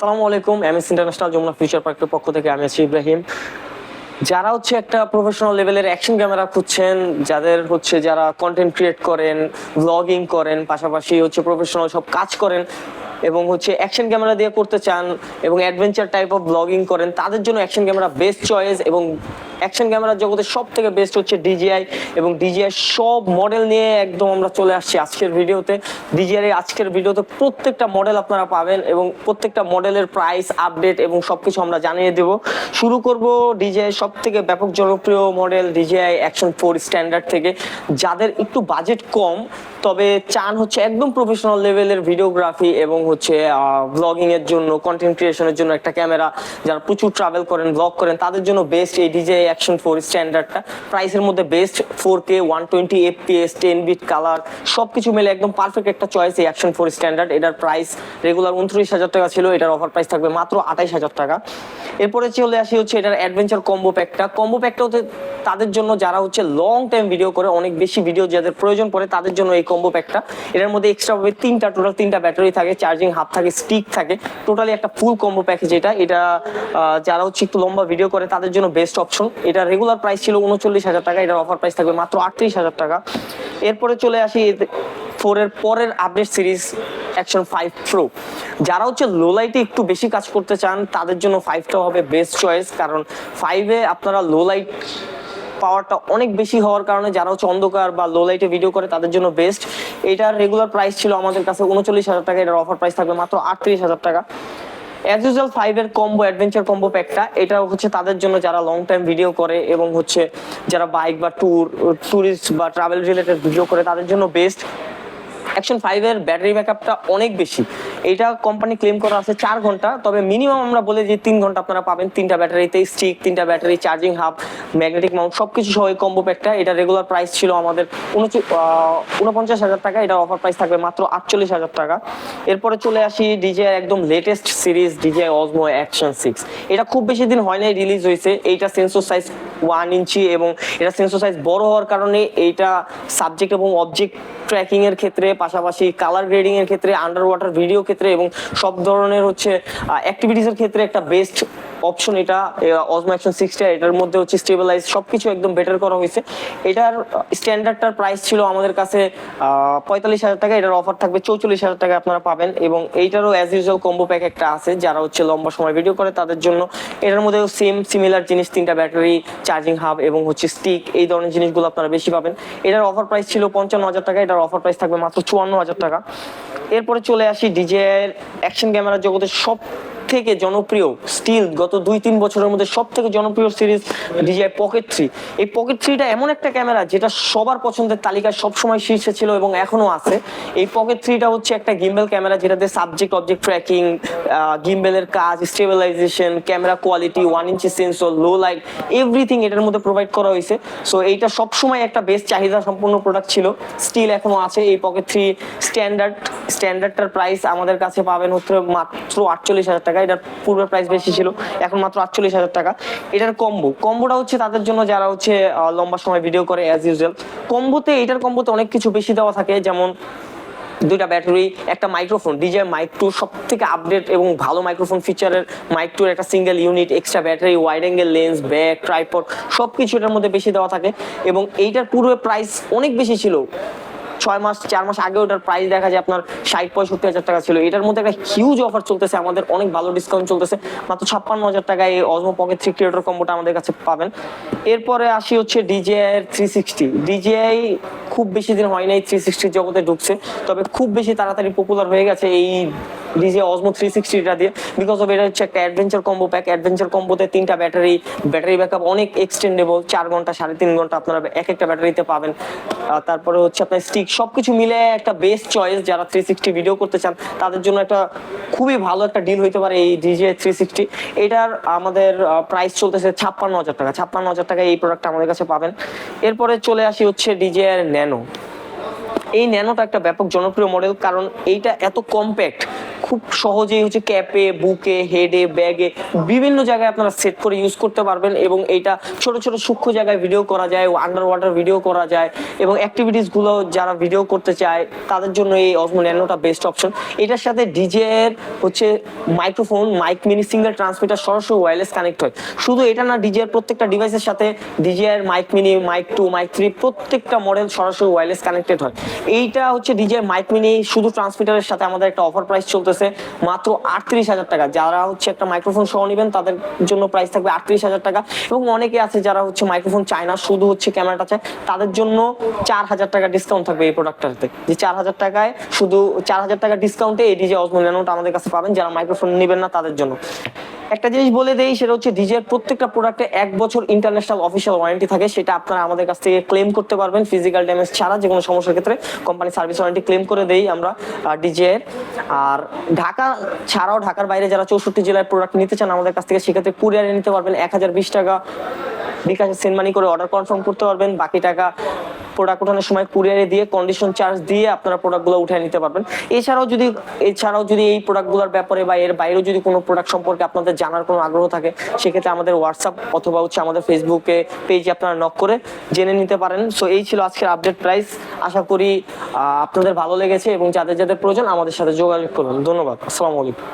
আসসালামু আলাইকুম। MS international Jamuna future পার্কের পক্ষ থেকে আমি আছি ইব্রাহিম। যারা একটা প্রফেশনাল লেভেলের অ্যাকশন ক্যামেরা খুঁজছেন, যারা কন্টেন্ট ক্রিয়েট করেন, ব্লগিং করেন, পাশাপাশি প্রফেশনাল সব কাজ করেন এবং অ্যাকশন ক্যামেরা দিয়ে করতে চান এবং অ্যাডভেঞ্চার টাইপ অফ ব্লগিং করেন, তাদের জন্য অ্যাকশন ক্যামেরা বেস্ট চয়েস। এবং অ্যাকশন ক্যামেরার জগতে সব থেকে বেস্ট হচ্ছে ডিজিআই, এবং ডিজিআই সব মডেল নিয়ে একদম আমরা চলে আসছি আজকের ভিডিওতে। ডিজিআই আজকের ভিডিওতে প্রত্যেকটা মডেল আপনারা পাবেন এবং প্রত্যেকটা মডেলের প্রাইস আপডেট এবং সবকিছু আমরা জানিয়ে দেব। শুরু করব ডিজিআই সব থেকে ব্যাপক জনপ্রিয় মডেল ডিজিআই অ্যাকশন 4 স্ট্যান্ডার্ড থেকে। যাদের একটু বাজেট কম তবে চান একদম প্রফেশনাল লেভেলের ভিডিওগ্রাফি এবং ব্লগিং এর জন্য, কন্টেন্ট ক্রিয়েশনের জন্য একটা ক্যামেরা, যারা প্রচুর ট্রাভেল করেন, ব্লগ করেন, তাদের জন্য বেস্ট এই ডিজিআই অ্যাকশন 4 স্ট্যান্ডার্ডটা। প্রাইসের মধ্যে best, 4K 120 FPS 10 bit colour সবকিছু মিলে একদম পারফেক্ট একটা চয়েস এই অ্যাকশন 4 স্ট্যান্ডার্ড। এটার প্রাইস রেগুলার 29,000 টাকা ছিল, এটার অফার প্রাইস থাকবে মাত্র 28,000 টাকা। এরপরে চলে আসি এটার অ্যাডভেঞ্চার কম্বো প্যাকটা। কম্বো প্যাকটা তাদের জন্য যারা লং টাইম ভিডিও করে, অনেক বেশি ভিডিও যাদের প্রয়োজন পড়ে, তাদের জন্য এই কম্বো প্যাকটা। এটার মধ্যে এক্সট্রা ভাবে টোটাল তিনটা ব্যাটারি থাকে, চার্জিং হাব থাকে, স্টিক থাকে, টোটালি একটা ফুল কম্বো প্যাকেজ এটা যারা একটু লম্বা ভিডিও করে তাদের জন্য বেস্ট অপশন। এটা রেগুলার প্রাইস ছিল 39,000 টাকা, এটার অফার প্রাইস থাকবে মাত্র 38,000 টাকা। এরপরে চলে আসি 4 এর পরের আপডেট সিরিজ অ্যাকশন 5 প্রো। যারা লো লাইটে একটু বেশি কাজ করতে চান তাদের জন্য 5টাও হবে বেস্ট চয়েস, কারণ 5-এ আপনারা লো লাইট পাওয়ারটা অনেক বেশি হওয়ার কারণে যারা অন্ধকার বা লো লাইটে ভিডিও করে তাদের জন্য বেস্ট। এটার রেগুলার প্রাইস ছিল আমাদের কাছে 39,000 টাকা, এটার অফার প্রাইস থাকবে মাত্র 38,000 টাকা। অ্যাজ ইউজুয়াল 5-এর কম্বো অ্যাডভেঞ্চার কম্বো প্যাকটা, এটা তাদের জন্য যারা লং টাইম ভিডিও করে এবং যারা বাইক বা ট্যুরিস্ট বা ট্রাভেল রিলেটেড ভিডিও করে তাদের জন্য বেস্ট। অ্যাকশন 5-এর ব্যাটারি ব্যাকআপটা অনেক বেশি, এটা কোম্পানি ক্লেম করা আছে 4 ঘন্টা, তবে মিনিমাম আমরা বলে যে 3 ঘন্টা আপনারা পাবেন। 3টা ব্যাটারিতে স্টিক, 3টা battery, charging hub, magnetic Mount সবকিছু সহ এই কম্বো প্যাকটা। এটা রেগুলার প্রাইস ছিল আমাদের 49,000 টাকা, এটার অফার প্রাইস থাকবে মাত্র 48,000 টাকা। এরপরে চলে আসি ডিজিআই একদম লেটেস্ট সিরিজ ডিজিআই অজমো অ্যাকশন 6। এটা খুব বেশি দিন হয় নাই রিলিজ হয়েছে। এইটা সেন্সর সাইজ 1 ইঞ্চি এবং এটা সেন্সর সাইজ বড় হওয়ার কারণে এইটা সাবজেক্ট এবং অবজেক্ট ট্র্যাকিং এর ক্ষেত্রে, পাশাপাশি কালার গ্রেডিং এর ক্ষেত্রে, আন্ডার ওয়াটার ভিডিও ক্ষেত্রে এবং সব ধরনের অ্যাক্টিভিটিস এর ক্ষেত্রে একটা বেস্ট অপশন এটা অজমো অ্যাকশন 6টা। এটার মধ্যে স্টেবিলাইজ সবকিছু একদম বেটার করা হয়েছে। এটার স্ট্যান্ডার্ডটার প্রাইস ছিল আমাদের কাছে 45,000 টাকা, এটার অফার থাকবে 44,000 টাকা আপনারা পাবেন। এবং এইটারও অ্যাজ ইউজুয়াল কম্বো প্যাক একটা আছে, যারা লম্বা সময় ভিডিও করে তাদের জন্য। এটার মধ্যে সিমিলার জিনিস, 3টা ব্যাটারি, চার্জিং হাব এবং স্টিক, এই ধরনের জিনিসগুলো আপনারা বেশি পাবেন। এটার অফার প্রাইস ছিল 55,000 টাকা, এটার অফার প্রাইস থাকবে মাত্র 54,000 টাকা। এরপরে চলে আসি ডিজিআই অ্যাকশন ক্যামেরা জগতে সব থেকে জনপ্রিয় স্টিল গত 2-3 বছরের মধ্যে সব থেকে জনপ্রিয় সিরিজ ডিজিআই পকেট 3। এই পকেট 3টা এমন একটা ক্যামেরা যেটা সবার পছন্দের তালিকায় সবসময় শীর্ষে ছিল এবং এখনো আছে। এই পকেট 3টা একটা গিম্বেল ক্যামেরা, যেটাতে সাবজেক্ট অবজেক্ট ট্র্যাকিং, গিম্বেলের কাজ, স্টেবিলাইজেশন, ক্যামেরা কোয়ালিটি, 1 ইঞ্চি সেন্সর, লো লাইট, এভরিথিং এটার মধ্যে প্রোভাইড করা হয়েছে। সো এইটা সবসময় একটা বেস্ট চাহিদা সম্পূর্ণ প্রোডাক্ট ছিল, স্টিল এখনো আছে। এই পকেট 3 স্ট্যান্ডার্ডটার প্রাইস আমাদের কাছে পাবেন মাত্র 48,000 টাকা। এটার পূর্বের প্রাইস বেশি ছিল, এখন মাত্র 48,000 টাকা। এটার কম্বোটা তাদের জন্য যারা লম্বা সময় ভিডিও করে। অ্যাজ ইউজুয়াল এটার কম্বোতে অনেক কিছু বেশি দেওয়া থাকে, যেমন 2টা ব্যাটারি, একটা মাইক্রোফোন, ডিজিআই মাইক 2 সব থেকে আপডেট এবং ভালো মাইক্রোফোন ফিচারের মাইক 2 একটা single unit, extra battery, wide angle lens, back, tripod সবকিছু এটার মধ্যে বেশি দেওয়া থাকে। এবং এইটার পূর্বে প্রাইস অনেক বেশি ছিল, 4 মাস আগে ওটার প্রাইস দেখা যায় আপনার 60-65,000 টাকা ছিল। এটার মধ্যে একটা হিউজ অফার চলতেছে, আমাদের অনেক ভালো ডিসকাউন্ট চলতেছে, মাত্র 56,000 টাকায় এই অজমো পকেট 3 ক্রিয়েটর কম্বোটা আমাদের কাছে পাবেন। এরপরে আসি ডিজিআই 360। ডিজিআই খুব বেশি দিন হয় নাই 360 জগতে ঢুকছে, তবে খুব বেশি তাড়াতাড়ি পপুলার হয়ে গেছে এই ডিজিআই অজমো 360টা দিয়ে, বিকজ অফ এটা একটা অ্যাডভেঞ্চার কম্বো প্যাক। অ্যাডভেঞ্চার কম্বোতে 3টা ব্যাটারি ব্যাকআপ অনেক এক্সটেন্ডেবল, 4 ঘন্টা 3.5 ঘন্টা আপনারা একটা ব্যাটারিতে পাবেন। তারপরে আপনার স্টিক সবকিছু মিলে একটা বেস্ট চয়েস। যারা 360 ভিডিও করতে চান তাদের জন্য একটা খুবই ভালো একটা ডিল হইতে পারে এই ডিজিআই 360। এটার আমাদের প্রাইস চলতেছে 56,000 টাকা। 56,000 টাকা এই প্রোডাক্টটা আমাদের কাছে পাবেন। এরপরে চলে আসি ডিজিআই ন্যানো। এই ন্যানোটা একটা ব্যাপক জনপ্রিয় মডেল, কারণ এইটা এত কম্প্যাক্ট, খুব সহজেই হচ্ছে ক্যাপে, বুকে, হেডে, ব্যাগে বিভিন্ন জায়গায় আপনারা সেট করে ইউজ করতে পারবেন। এবং এইটা ছোট ছোট সূক্ষ্ম জায়গায় ভিডিও করা যায়, আন্ডার ওয়াটার ভিডিও করা যায়, এবং অ্যাক্টিভিটিস গুলো যারা ভিডিও করতে চায় তাদের জন্য এই অসমো ন্যানোটা বেস্ট অপশন। এটার সাথে ডিজে এর হচ্ছে microphone, mic mini single transmitter সরাসরি ওয়্যারলেস কানেক্ট হয়। শুধু এটা না, ডিজে এর প্রত্যেকটা ডিভাইসের সাথে ডিজে এর মাইক মিনি, মাইক 2, মাইক 3 প্রত্যেকটা মডেল সরাসরি ওয়্যারলেস কানেক্টেড হয়। এইটা হচ্ছে ডিজে মাইক মিনি শুধু ট্রান্সমিটারের সাথে আমাদের একটা অফার প্রাইস চলতেছে মাত্র 38,000 টাকা। যারা হচ্ছে একটা মাইক্রোফোন সহ নেবেন তাদের জন্য প্রাইস থাকবে 38,000 টাকা। এবং অনেকে আছে যারা হচ্ছে মাইক্রোফোন চায় না, শুধু হচ্ছে ক্যামেরাটা চায়, তাদের জন্য 4,000 টাকা ডিসকাউন্ট থাকবে এই প্রোডাক্টটাতে। যে 4,000 টাকায়, শুধু 4,000 টাকা ডিসকাউন্টে এই ডিজে অসমো ন্যানোটা আমাদের কাছে পাবেন যারা মাইক্রোফোন নেবেন না তাদের জন্য। একটা জিনিস বলে দেই, সেটা হচ্ছে ডিজের প্রত্যেকটা প্রোডাক্টে 1 বছর ইন্টারন্যাশনাল অফিসিয়াল ওয়ারেন্টি থাকে। সেটা আপনারা আমাদের কাছ থেকে ক্লেম করতে পারবেন ফিজিক্যাল ড্যামেজ ছাড়া। যে কোনো সমস্যার ক্ষেত্রে কোম্পানি সার্ভিস ওয়ারেন্টি ক্লেম করে দেই আমরা ডিজে। আর ঢাকা ছাড়াও ঢাকার বাইরে যারা 64 জেলায় প্রোডাক্ট নিতে চান আমাদের কাছ থেকে, সেক্ষেত্রে কুরিয়ারে নিতে পারবেন। 1020 টাকা বিকাশে সেন্ড মানি করে অর্ডার কনফার্ম করতে পারবেন। বাকি টাকা প্রোডাক্ট ওঠানোর সময় কুরিয়ারে দিয়ে কন্ডিশন চার্জ দিয়ে আপনারা প্রোডাক্টগুলো উঠিয়ে নিতে পারবেন। এছাড়াও যদি এই প্রোডাক্টগুলোর ব্যাপারে বা এর বাইরেও যদি কোনো প্রোডাক্ট সম্পর্কে আপনাদের জানার কোনো আগ্রহ থাকে, সেক্ষেত্রে আমাদের হোয়াটসঅ্যাপ অথবা হচ্ছে আমাদের ফেসবুকে পেজে আপনারা নক করে জেনে নিতে পারেন। সো এই ছিল আজকের আপডেট প্রাইস। আশা করি আপনাদের ভালো লেগেছে, এবং যাদের যাদের প্রয়োজন আমাদের সাথে যোগাযোগ করবেন। ধন্যবাদ। আসসালামু আলাইকুম।